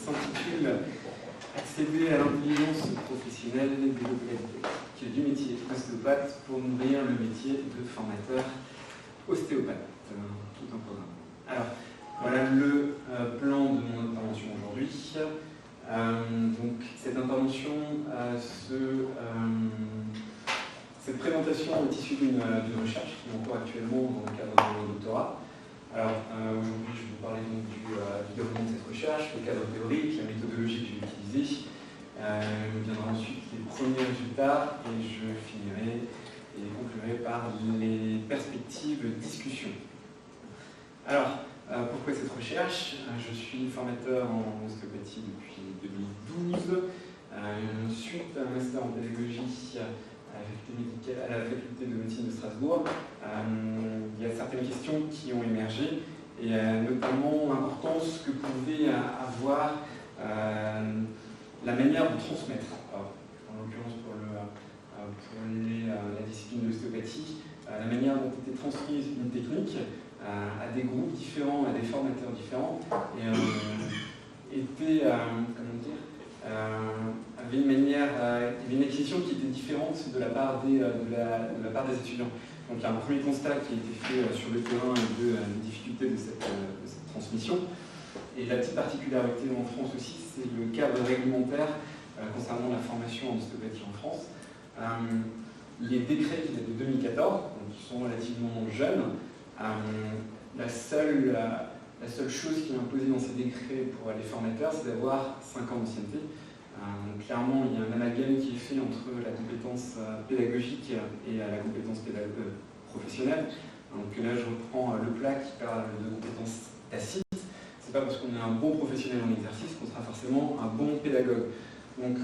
s'intitule Accéder à l'intelligence professionnelle, développer l'éthique du métier ostéopathe pour nourrir le métier de formateur ostéopathe. Tout un programme. Alors, voilà le plan de mon intervention aujourd'hui. Donc, cette intervention, cette présentation est issue d'une recherche qui est encore actuellement dans le cadre de mon doctorat. Alors, aujourd'hui, je vais vous parler donc du développement de cette recherche, le cadre théorique, la méthodologie que j'ai utilisée. Il viendra ensuite les premiers résultats et je finirai et conclurai par les perspectives de discussion. Alors, pourquoi cette recherche? Je suis formateur en ostéopathie depuis 2012. Suite à un master en pédagogie à la faculté de médecine de Strasbourg, il y a certaines questions qui ont émergé, et notamment l'importance que pouvait avoir la manière de transmettre. Alors, en l'occurrence pour la discipline de l'ostéopathie, la manière dont était transmise une technique à des groupes différents, à des formateurs différents, et avait une acquisition qui était différente de la part des étudiants. Donc il y a un premier constat qui a été fait sur le terrain de la difficulté de cette transmission. Et la petite particularité en France aussi, c'est le cadre réglementaire concernant la formation en ostéopathie en France. Les décrets qui datent de 2014, donc qui sont relativement jeunes, la seule chose qui est imposée dans ces décrets pour les formateurs, c'est d'avoir 5 ans d'ancienneté. Clairement, il y a un amalgame qui est fait entre la compétence pédagogique et la compétence professionnelle. Donc là, je reprends le plat qui parle de compétences tacites. C'est pas parce qu'on est un bon professionnel en exercice qu'on sera forcément un bon pédagogue. Donc,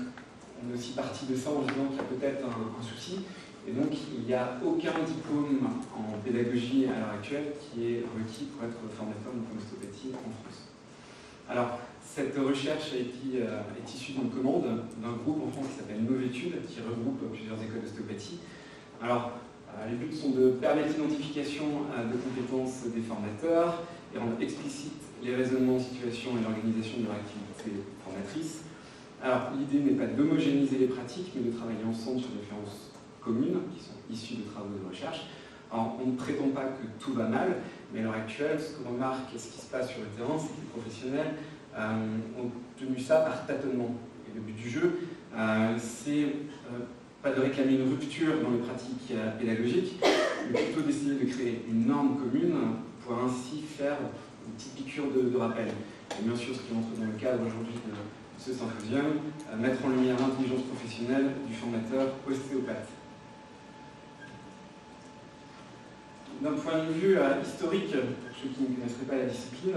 on est aussi parti de ça en disant qu'il y a peut-être un souci. Et donc, il n'y a aucun diplôme en pédagogie à l'heure actuelle qui est requis pour être formateur en ostéopathie en France. Alors, cette recherche est issue d'une commande d'un groupe en France qui s'appelle Novétude, qui regroupe plusieurs écoles d'ostéopathie. Alors, les buts sont de permettre l'identification de compétences des formateurs et rendre explicite les raisonnements, situations et l'organisation de leur activité formatrice. Alors, l'idée n'est pas d'homogénéiser les pratiques, mais de travailler ensemble sur des références communes qui sont issues de travaux de recherche. Alors, on ne prétend pas que tout va mal, mais à l'heure actuelle, ce qu'on remarque et ce qui se passe sur le terrain, c'est que les professionnels ont tenu ça par tâtonnement. Et le but du jeu, c'est pas de réclamer une rupture dans les pratiques pédagogiques, mais plutôt d'essayer de créer une norme commune pour ainsi faire une petite piqûre de rappel. Et bien sûr, ce qui entre dans le cadre aujourd'hui de ce symposium, mettre en lumière l'intelligence professionnelle du formateur ostéopathe. D'un point de vue historique, pour ceux qui ne connaisseraient pas la discipline,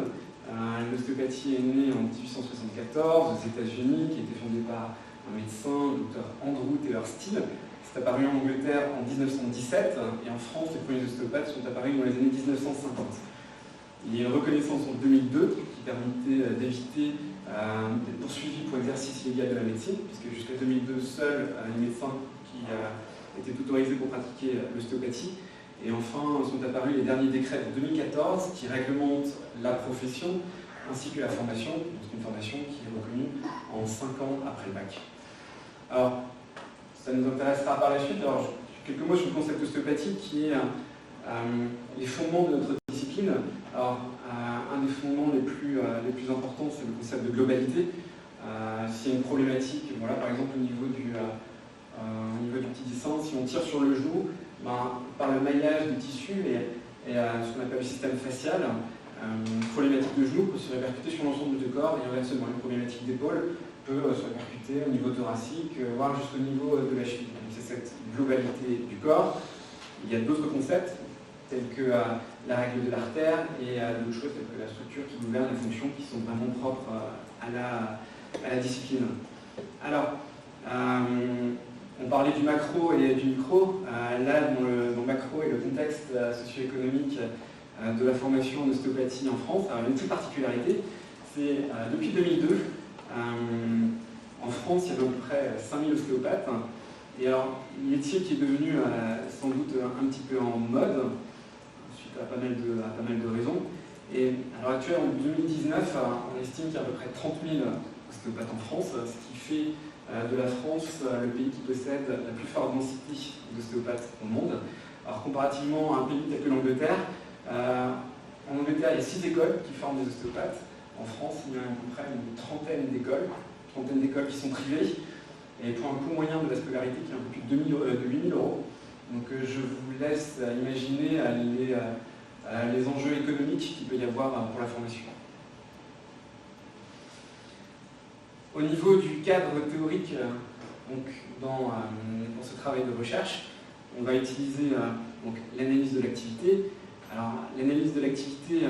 l'ostéopathie est née en 1874 aux États-Unis, qui a été fondée par un médecin, le docteur Andrew Taylor Still. C'est apparu en Angleterre en 1917 et en France, les premiers ostéopathes sont apparus dans les années 1950. Il y a une reconnaissance en 2002 qui permettait d'éviter d'être poursuivis pour exercice illégal de la médecine, puisque jusqu'à 2002, seuls les médecins qui étaient autorisés pour pratiquer l'ostéopathie. Et enfin, sont apparus les derniers décrets de 2014 qui réglementent la profession ainsi que la formation. C'est une formation qui est reconnue en 5 ans après le bac. Alors, ça nous intéressera par la suite. Alors, quelques mots sur le concept ostéopathie qui est les fondements de notre discipline. Alors, un des fondements les plus importants, c'est le concept de globalité. S'il y a une problématique, voilà, par exemple au niveau du petit dessin, si on tire sur le genou, par le maillage du tissu et ce qu'on appelle le système facial, une problématique de genou peut se répercuter sur l'ensemble du corps et inversement, une problématique d'épaule peut se répercuter au niveau thoracique, voire jusqu'au niveau de la cheville. C'est cette globalité du corps. Il y a d'autres concepts tels que la règle de l'artère et d'autres choses telles que la structure qui gouverne les fonctions qui sont vraiment propres à la discipline. Alors, on parlait du macro et du micro. Là, dans le macro et le contexte socio-économique de la formation en ostéopathie en France, alors, il y a une petite particularité, c'est depuis 2002, en France, il y a à peu près 5000 ostéopathes. Et alors, un métier qui est devenu sans doute un petit peu en mode, suite à pas mal de raisons. Et à l'heure actuelle, en 2019, on estime qu'il y a à peu près 30 000 ostéopathes en France, ce qui fait de la France le pays qui possède la plus forte densité d'ostéopathes au monde. Alors comparativement à un pays tel que l'Angleterre, en Angleterre, il y a 6 écoles qui forment des ostéopathes. En France, il y a à peu près une trentaine d'écoles qui sont privées, et pour un coût moyen de la scolarité qui est un peu plus de 8 000 €. Donc je vous laisse imaginer les enjeux économiques qu'il peut y avoir pour la formation. Au niveau du cadre théorique, donc dans ce travail de recherche, on va utiliser l'analyse de l'activité. Alors l'analyse de l'activité,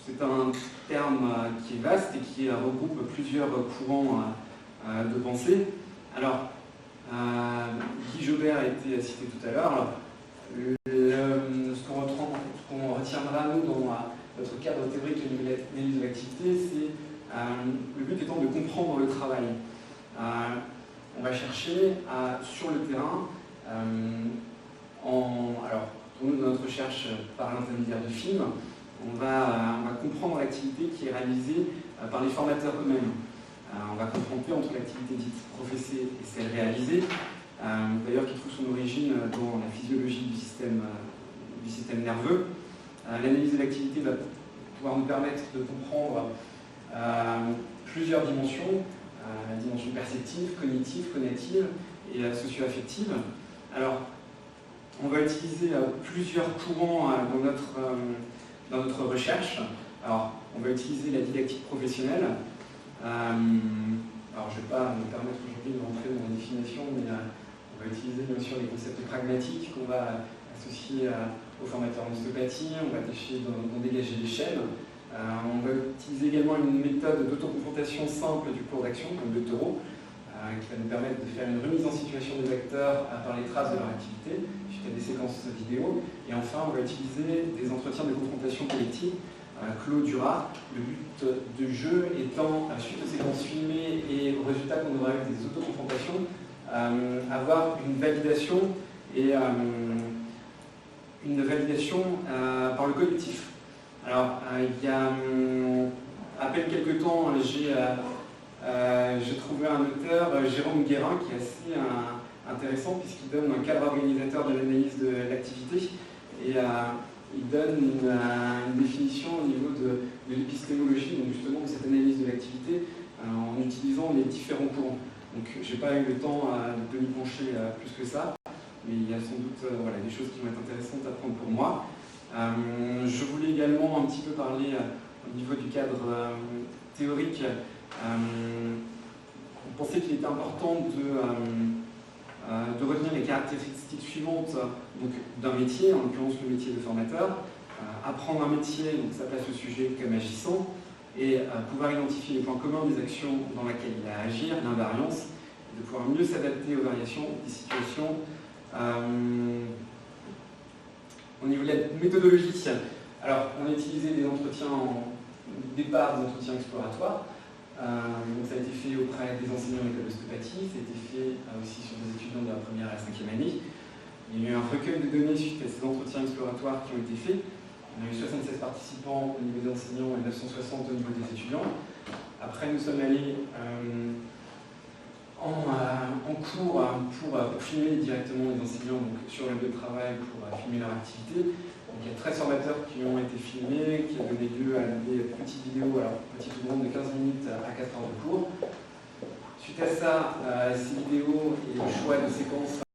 c'est un terme qui est vaste et qui regroupe plusieurs courants de pensée. Alors, Guy Jobert a été cité tout à l'heure. Ce qu'on retiendra, nous, dans notre cadre théorique de l'analyse de l'activité, c'est le but étant de comprendre le travail. On va chercher sur le terrain, alors pour nous, dans notre recherche par l'intermédiaire de films, on va comprendre l'activité qui est réalisée par les formateurs eux-mêmes. On va confronter entre l'activité dite professée et celle réalisée, d'ailleurs qui trouve son origine dans la physiologie du système nerveux. L'analyse de l'activité va pouvoir nous permettre de comprendre plusieurs dimensions, la dimension perceptive, cognitive, conative et socio-affective. Alors, on va utiliser plusieurs courants dans notre recherche. Alors, on va utiliser la didactique professionnelle. Alors, je ne vais pas me permettre aujourd'hui de rentrer dans la définition, mais on va utiliser bien sûr les concepts pragmatiques qu'on va associer aux formateurs en ostéopathie. On va tâcher d'en dégager l'échelle. On va utiliser également une méthode d'autoconfrontation simple du cours d'action, comme le taureau, qui va nous permettre de faire une remise en situation des acteurs par les traces de leur activité, suite à des séquences vidéo. Et enfin, on va utiliser des entretiens de confrontation collective, Claude Duras, le but du jeu étant, suite aux séquences filmées et aux résultats qu'on aura eu des autoconfrontations, avoir une validation par le collectif. Alors, il y a à peine quelques temps, j'ai trouvé un auteur, Jérôme Guérin, qui est assez intéressant puisqu'il donne un cadre organisateur de l'analyse de l'activité et il donne une définition au niveau de l'épistémologie, donc justement de cette analyse de l'activité, en utilisant les différents courants. Donc je n'ai pas eu le temps de m'y pencher plus que ça, mais il y a sans doute des choses qui vont être intéressantes à prendre pour moi. Je voulais également un petit peu parler au niveau du cadre théorique. On pensait qu'il était important de retenir les caractéristiques suivantes d'un métier, en l'occurrence le métier de formateur. Apprendre un métier, donc sa place au sujet comme agissant, et pouvoir identifier les points communs des actions dans lesquelles il a à agir, l'invariance, et de pouvoir mieux s'adapter aux variations des situations. Au niveau de la méthodologie, alors on a utilisé des entretiens des entretiens exploratoires. Donc ça a été fait auprès des enseignants de l'école d'ostéopathie, ça a été fait aussi sur des étudiants de la première à la 5e année. Il y a eu un recueil de données suite à ces entretiens exploratoires qui ont été faits. On a eu 76 participants au niveau des enseignants et 960 au niveau des étudiants. Après, nous sommes allés en cours pour filmer directement les enseignants donc, sur le lieu de travail pour filmer leur activité. Donc, il y a 13 formateurs qui ont été filmés, qui ont donné lieu à des petites vidéos, alors petites ou grandes, de 15 minutes à 4 heures de cours. Suite à ça, ces vidéos et le choix de ces